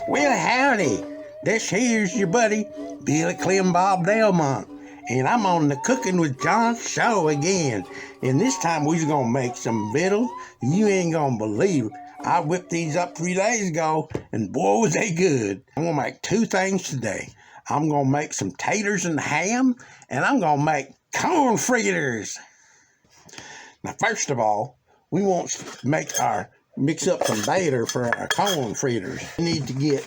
Well, howdy. This here's your buddy, Billy Clembob Delmont. And I'm on the Cooking with John show again. And this time we're gonna make some vittles. You ain't gonna believe it. I whipped these up 3 days ago, and boy, was they good. I'm gonna make 2 things today. I'm gonna make some taters and ham, and I'm gonna make corn fritters. Now, first of all, we want to mix up some batter for our corn fritters. We need to get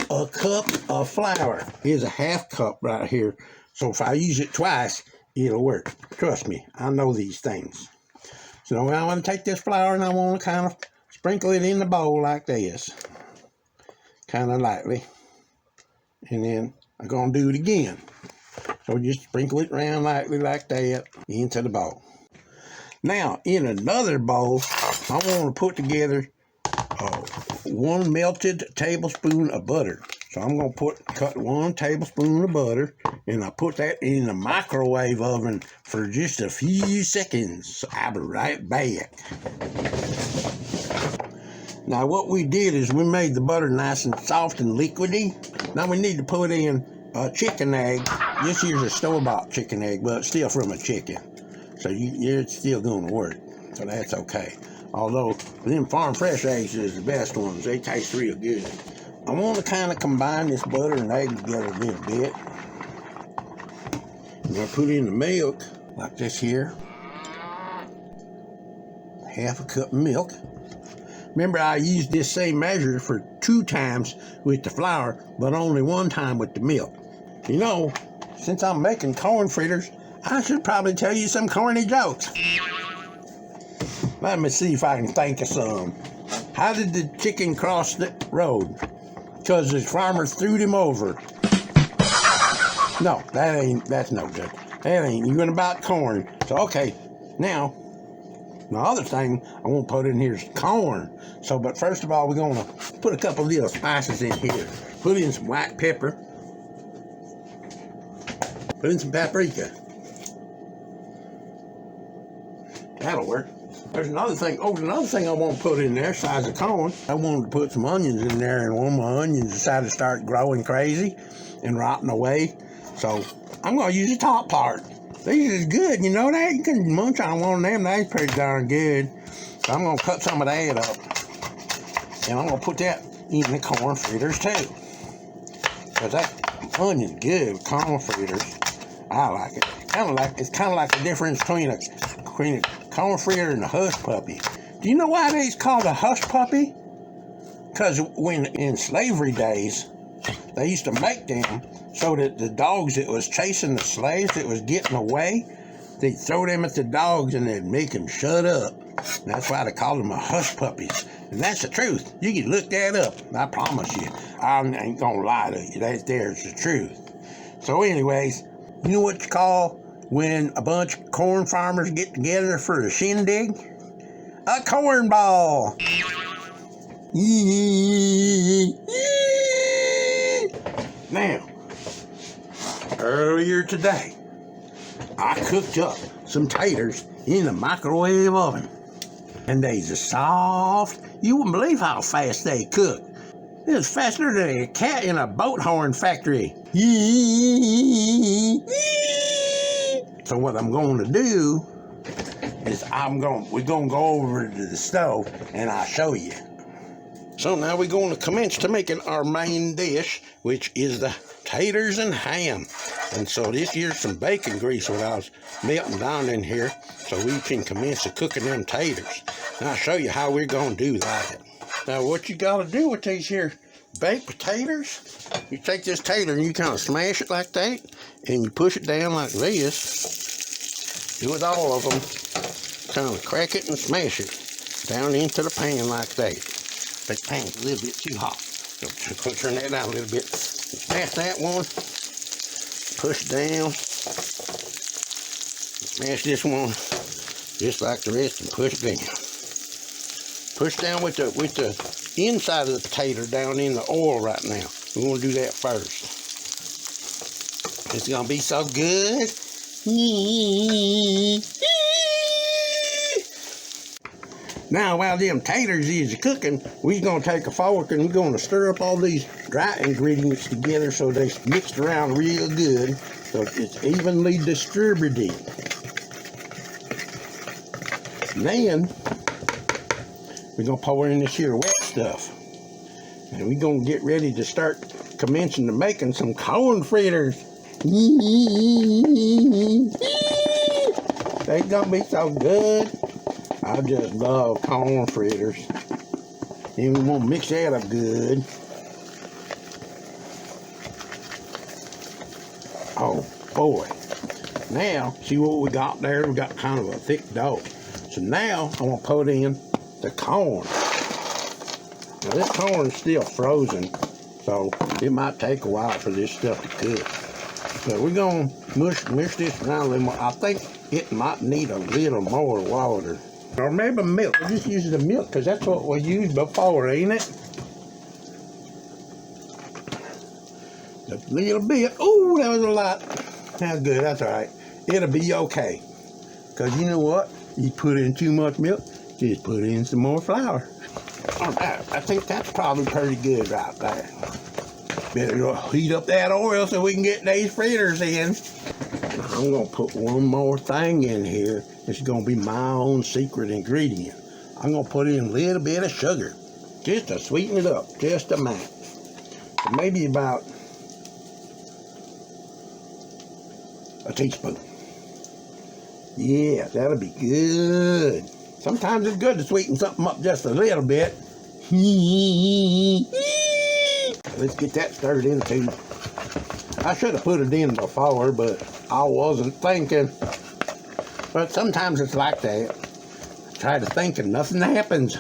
a cup of flour. Here's a half cup right here. So if I use it twice, it'll work. Trust me, I know these things. So I want to take this flour and I want to kind of sprinkle it in the bowl like this. Kind of lightly. And then I'm going to do it again. So just sprinkle it around lightly like that into the bowl. Now, in another bowl, I want to put together 1 melted tablespoon of butter. So I'm going to cut 1 tablespoon of butter, and I put that in the microwave oven for just a few seconds. So I'll be right back. Now, what we did is we made the butter nice and soft and liquidy. Now we need to put in a chicken egg. This here's a store-bought chicken egg, but it's still from a chicken. So it's still going to work. So that's okay. Although, them farm fresh eggs is the best ones. They taste real good. I want to kind of combine this butter and egg together a little bit. I'm going to put in the milk, like this here. Half a cup of milk. Remember, I used this same measure for 2 times with the flour, but only 1 time with the milk. You know, since I'm making corn fritters, I should probably tell you some corny jokes. Let me see if I can think of some. How did the chicken cross the road? Because the farmer threw him over. No, that's no good. That ain't even about corn. So, okay, now, the other thing I want to put in here is corn. So, but first of all, we're going to put a couple little spices in here. Put in some white pepper. Put in some paprika. That'll work. There's another thing. Oh, another thing I want to put in there, besides the corn. I wanted to put some onions in there, and one of my onions decided to start growing crazy and rotting away. So I'm going to use the top part. These is good, you know that? You can munch on one of them. That's pretty darn good. So I'm going to cut some of that up, and I'm going to put that in the corn fritters too. Because that onion's good with corn fritters. I like it. It's kind of like the difference between a corn fritter and a hush puppy. Do you know why they's called a hush puppy? Because when in slavery days, they used to make them so that the dogs that was chasing the slaves that was getting away, they'd throw them at the dogs and they'd make them shut up. And that's why they call them a hush puppies. And that's the truth. You can look that up. I promise you. I ain't gonna lie to you. That there's the truth. So anyways, you know what you call when a bunch of corn farmers get together for a shindig? A cornball. Now, earlier today, I cooked up some taters in the microwave oven. And they's so soft, you wouldn't believe how fast they cook. It was faster than a cat in a boat horn factory. So what I'm going to do is we're going to go over to the stove and I'll show you. So now we're going to commence to making our main dish, which is the taters and ham. And so this here's some bacon grease that I was melting down in here so we can commence to cooking them taters. And I'll show you how we're going to do that. Now what you got to do with these here baked potatoes, you take this tater and you kind of smash it like that, and you push it down like this. Do it all of them. Kind of crack it and smash it down into the pan like that. The pan's a little bit too hot. So turn that down a little bit. Smash that one. Push down. Smash this one just like the rest and push down. Push down with the inside of the potato down in the oil right now. We're going to do that first. It's going to be so good. Now, while them taters is cooking, we're going to take a fork and we're going to stir up all these dry ingredients together so they mixed around real good, so it's evenly distributed. And then, we're going to pour in this here wet stuff. And we're going to get ready to start commencing to making some corn fritters. They going to be so good. I just love corn fritters. And we want to mix that up good. Oh boy. Now, see what we got there? We got kind of a thick dough. So now, I'm going to put in the corn. Now this corn's still frozen, so it might take a while for this stuff to cook. But we're going to mush this around a little more. I think it might need a little more water. Or maybe milk. We'll just use the milk because that's what we used before, ain't it? Just a little bit. Oh, that was a lot. That's good. That's all right. It'll be okay. Because you know what? You put in too much milk, just put in some more flour. All right. I think that's probably pretty good right there. Better heat up that oil so we can get these fritters in. I'm going to put one more thing in here. It's going to be my own secret ingredient. I'm going to put in a little bit of sugar, just to sweeten it up, just a mite. So maybe about a teaspoon. Yeah, that'll be good. Sometimes it's good to sweeten something up just a little bit. Let's get that stirred in too. I should have put it in before, but I wasn't thinking. But sometimes it's like that. I try to think and nothing happens.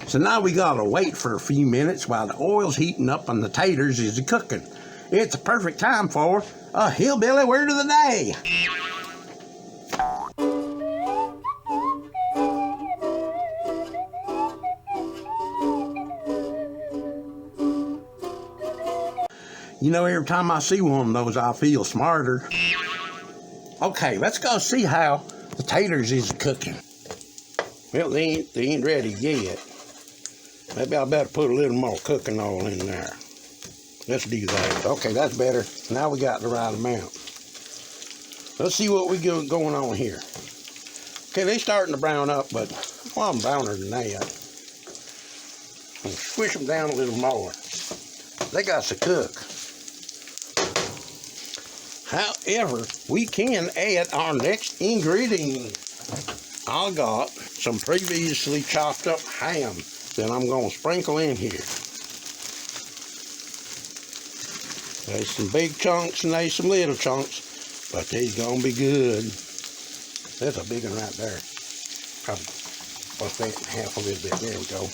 So now we gotta wait for a few minutes while the oil's heating up and the taters is cooking. It's a perfect time for a hillbilly word of the day. You know, every time I see one of those, I feel smarter. Okay, let's go see how the taters is cooking. Well, they ain't ready yet. Maybe I better put a little more cooking oil in there. Let's do that. Okay, that's better. Now we got the right amount. Let's see what we got going on here. Okay, they starting to brown up, but well, I'm browner than that. I'm gonna squish them down a little more. They got to cook. However, we can add our next ingredient. I got some previously chopped up ham that I'm going to sprinkle in here. There's some big chunks and there's some little chunks, but they's going to be good. There's a big one right there. Probably bust that in half a little bit. There we go.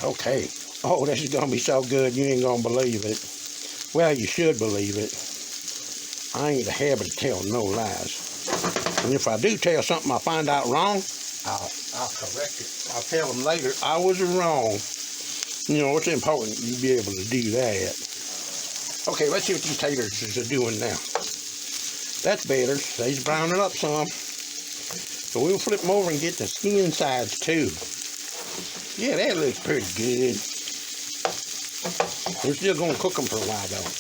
Okay. Oh, this is going to be so good you ain't going to believe it. Well, you should believe it. I ain't a habit of telling no lies. And if I do tell something I find out wrong, I'll correct it. I'll tell them later I was wrong. You know, it's important you be able to do that. Okay, let's see what these taters are doing now. That's better. They's browning up some. So we'll flip them over and get the skin sides too. Yeah, that looks pretty good. We're still going to cook them for a while though.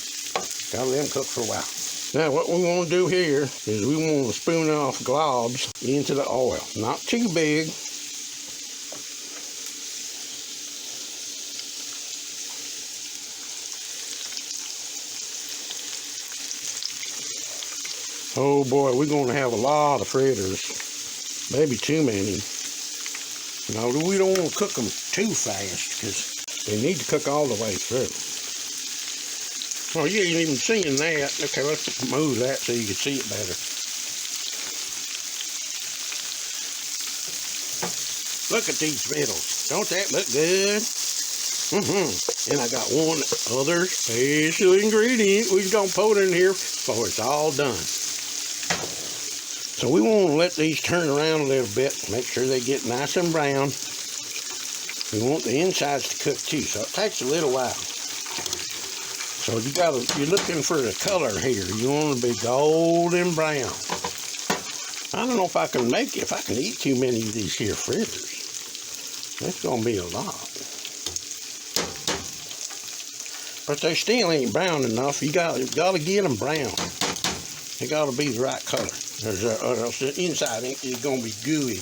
Gotta let them cook for a while. Now what we want to do here is we want to spoon off globs into the oil. Not too big. Oh boy, we're going to have a lot of fritters. Maybe too many. No, we don't want to cook them too fast because they need to cook all the way through. Oh, you ain't even seeing that. Okay, let's move that so you can see it better. Look at these vittles. Don't that look good? And I got one other special ingredient we're going to put in here before it's all done. So we want to let these turn around a little bit. Make sure they get nice and brown. We want the insides to cook too, so it takes a little while. So you're looking for the color here. You want to be golden brown. I don't know if I can eat too many of these here fritters. That's gonna be a lot. But they still ain't brown enough. You gotta get them brown. They gotta be the right color. Or else the inside is gonna be gooey.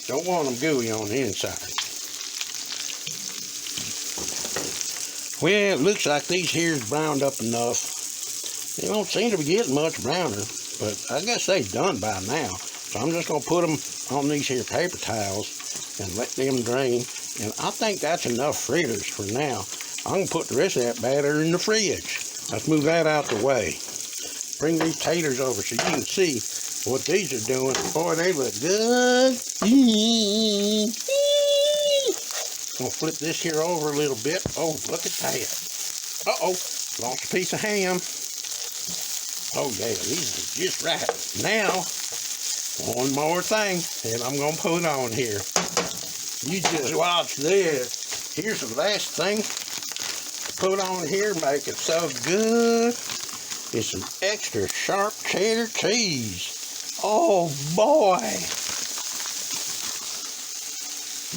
Don't want them gooey on the inside. Well, it looks like these here's browned up enough. They don't seem to be getting much browner, but I guess they done by now. So I'm just gonna put them on these here paper towels and let them drain. And I think that's enough fritters for now. I'm gonna put the rest of that batter in the fridge. Let's move that out the way. Bring these taters over so you can see what these are doing. Boy, they look good. Gonna flip this here over a little bit. Oh, look at that. Uh-oh, lost a piece of ham. Oh yeah, these are just right. Now, one more thing that I'm gonna put on here. You just watch this. Here's the last thing to put on here, make it so good. It's some extra sharp cheddar cheese. Oh boy.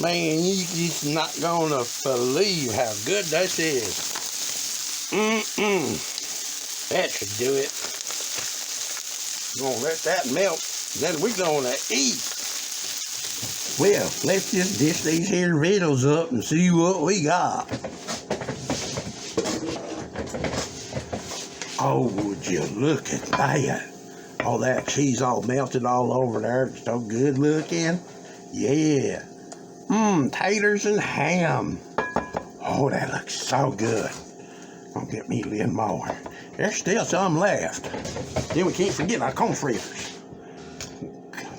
Man, you're just not gonna believe how good this is. That should do it. We're gonna let that melt, then we're gonna eat. Well, let's just dish these here vittles up and see what we got. Oh, would you look at that? All that cheese all melted all over there. It's so good looking. Yeah. Taters and ham. Oh, that looks so good. I'll get me a little more. There's still some left. Then we can't forget our corn fritters.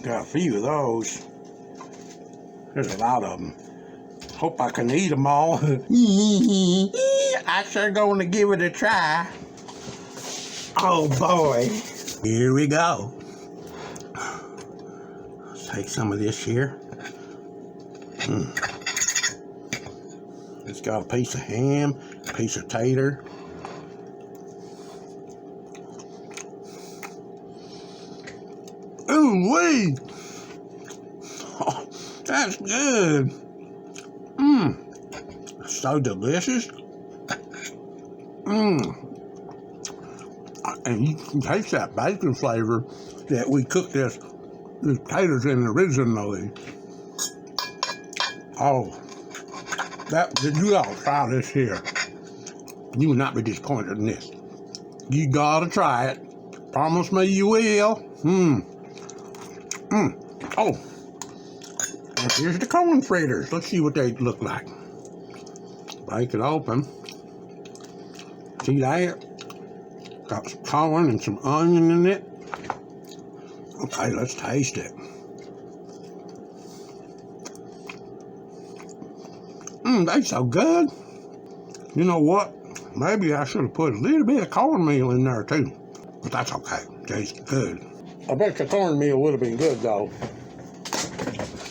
Got a few of those. There's a lot of them. Hope I can eat them all. I sure gonna give it a try. Oh boy. Here we go. Let's take some of this here. It's got a piece of ham, a piece of tater. Ooh wee! Oh, that's good. So delicious. And you can taste that bacon flavor that we cooked these taters in originally. Oh, you all try this here. You will not be disappointed in this. You gotta try it. Promise me you will. Oh, and here's the corn fritters. Let's see what they look like. Break it open. See that? Got some corn and some onion in it. Okay, let's taste it. They so good. You know what? Maybe I should have put a little bit of cornmeal in there too. But that's okay. Tastes good. I bet the cornmeal would have been good though.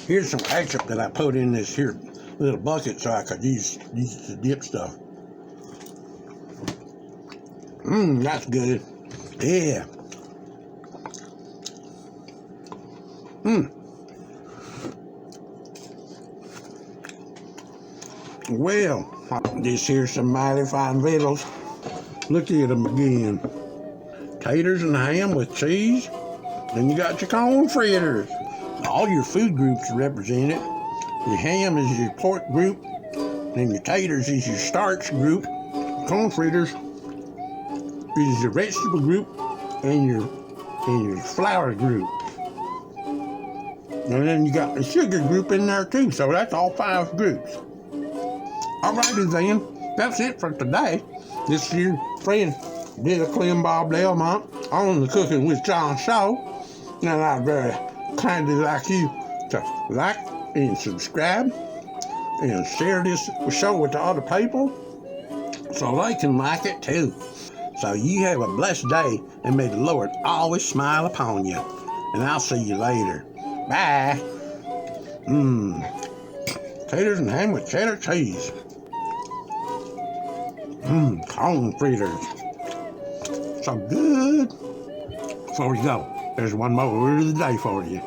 Here's some ketchup that I put in this here little bucket so I could use to dip stuff. That's good. Yeah. Well, this here's some mighty fine vittles. Look at them again. Taters and ham with cheese. Then you got your corn fritters. All your food groups are represented. Your ham is your pork group. Then your taters is your starch group. Corn fritters is your vegetable group and your flour group. And then you got the sugar group in there too. So that's all 5 groups. Alrighty then, that's it for today. This is your friend, Clembob Delmont, on the Cooking with John show. And I'd very kindly like you to like and subscribe and share this show with the other people so they can like it too. So you have a blessed day and may the Lord always smile upon you. And I'll see you later. Bye. Taters and ham with cheddar cheese. Corn fritters. So good. Before we go, There's one more word of the day for you.